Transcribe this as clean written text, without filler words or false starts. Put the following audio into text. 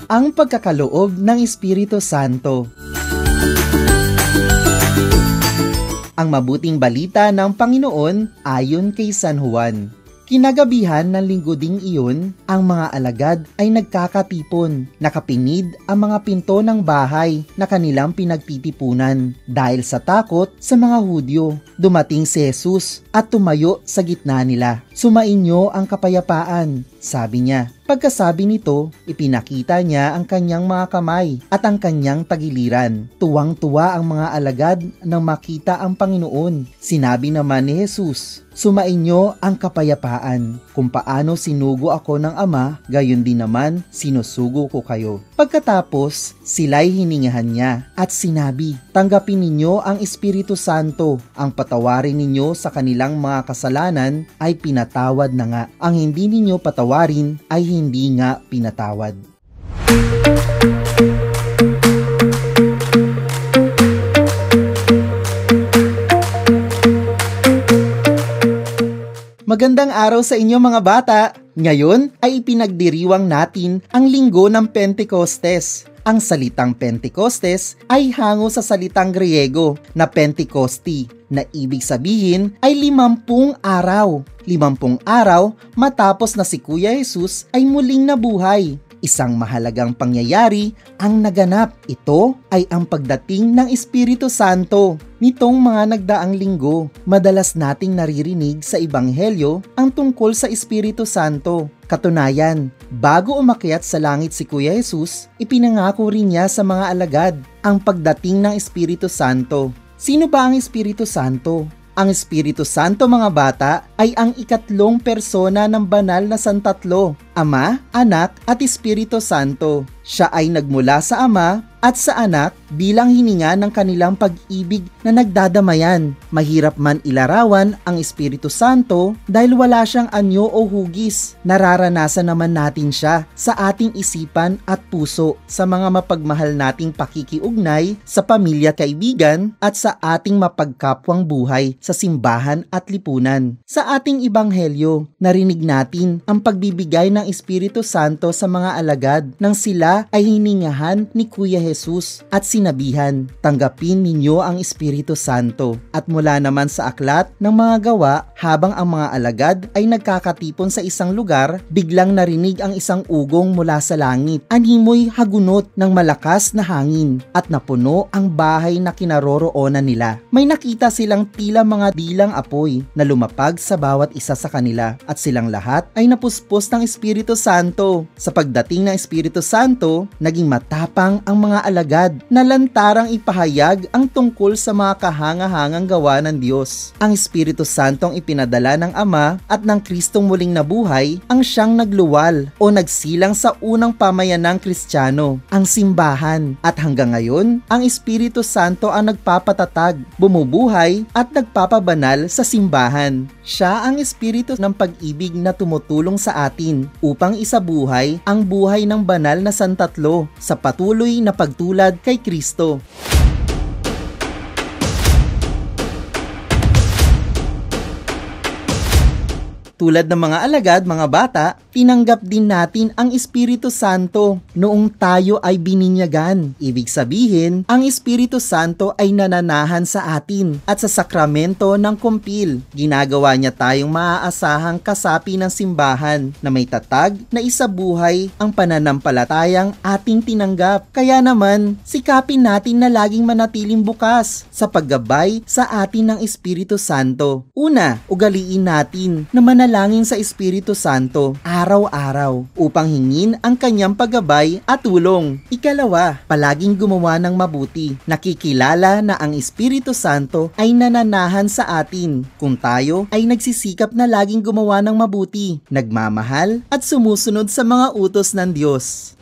Ang pagkakaloob ng Espiritu Santo. Ang mabuting balita ng Panginoon ayon kay San Juan. Kinagabihan ng linggo ding iyon, ang mga alagad ay nagkakatipon. Nakapinid ang mga pinto ng bahay na kanilang pinagtitipunan. Dahil sa takot sa mga Hudyo, dumating si Jesus at tumayo sa gitna nila. "Sumainyo ang kapayapaan," sabi niya. Pagkasabi nito, ipinakita niya ang kanyang mga kamay at ang kanyang tagiliran. Tuwang-tuwa ang mga alagad nang makita ang Panginoon. Sinabi naman ni Jesus, "Sumainyo ang kapayapaan. Kung paano sinugo ako ng Ama, gayon din naman sinusugo ko kayo." Pagkatapos, sila'y hiningahan niya at sinabi, "Tanggapin ninyo ang Espiritu Santo. Ang patawarin ninyo sa kanilang mga kasalanan ay pinatawad na nga. Ang hindi ninyo patawarin ay hindi nga pinatawad." Magandang araw sa inyo mga bata! Ngayon ay ipinagdiriwang natin ang linggo ng Pentecostes. Ang salitang Pentecostes ay hango sa salitang Griego na Pentecosti, na ibig sabihin ay 50 araw. 50 araw matapos na si Kuya Jesus ay muling nabuhay. Isang mahalagang pangyayari ang naganap. Ito ay ang pagdating ng Espiritu Santo. Nitong mga nagdaang linggo, madalas nating naririnig sa Ebanghelyo ang tungkol sa Espiritu Santo. Katunayan, bago umakyat sa langit si Kuya Jesus, ipinangako rin niya sa mga alagad ang pagdating ng Espiritu Santo. Sino ba ang Espiritu Santo? Ang Espiritu Santo mga bata ay ang ikatlong persona ng banal na Santatlo, Ama, Anak at Espiritu Santo. Siya ay nagmula sa Ama at sa Anak bilang hininga ng kanilang pag-ibig na nagdadamayan. Mahirap man ilarawan ang Espiritu Santo dahil wala siyang anyo o hugis. Nararanasan naman natin siya sa ating isipan at puso, sa mga mapagmahal nating pakikiugnay sa pamilya, kaibigan at sa ating mapagkapwang buhay sa simbahan at lipunan. Sa ating Ebanghelyo, narinig natin ang pagbibigay ng Espiritu Santo sa mga alagad nang sila ay hiningahan ni Kuya Jesus at sinabihan, "Tanggapin ninyo ang Espiritu Santo." At mula naman sa aklat ng mga gawa, habang ang mga alagad ay nagkakatipon sa isang lugar, biglang narinig ang isang ugong mula sa langit. Animoy hagunot ng malakas na hangin at napuno ang bahay na kinaroroonan nila. May nakita silang tila mga dilang apoy na lumapag sa bawat isa sa kanila at silang lahat ay napuspos ng Espiritu Santo. Sa pagdating ng Espiritu Santo, naging matapang ang mga alagad na lantarang ipahayag ang tungkol sa mga kahangahangang gawa ng Diyos. Ang Espiritu Santong ipinadala ng Ama at ng Kristong muling nabuhay ang siyang nagluwal o nagsilang sa unang pamayanang Kristiyano, ang simbahan. At hanggang ngayon, ang Espiritu Santo ang nagpapatatag, bumubuhay at nagpapabanal sa simbahan. Siya ang Espiritu ng pag-ibig na tumutulong sa atin upang isabuhay ang buhay ng banal na Santatlo sa patuloy na pagtulad kay Kristo. Tulad ng mga alagad, mga bata, tinanggap din natin ang Espiritu Santo noong tayo ay bininyagan. Ibig sabihin, ang Espiritu Santo ay nananahan sa atin at sa sakramento ng kumpil. Ginagawa niya tayong maaasahang kasapi ng simbahan na may tatag na isabuhay ang pananampalatayang ating tinanggap. Kaya naman, sikapin natin na laging manatiling bukas sa paggabay sa atin ng Espiritu Santo. Una, ugaliin natin na manalangin sa Espiritu Santo araw-araw upang hingin ang kanyang paggabay at tulong. Ikalawa, palaging gumawa ng mabuti. Nakikilala na ang Espiritu Santo ay nananahan sa atin kung tayo ay nagsisikap na laging gumawa ng mabuti, nagmamahal at sumusunod sa mga utos ng Diyos.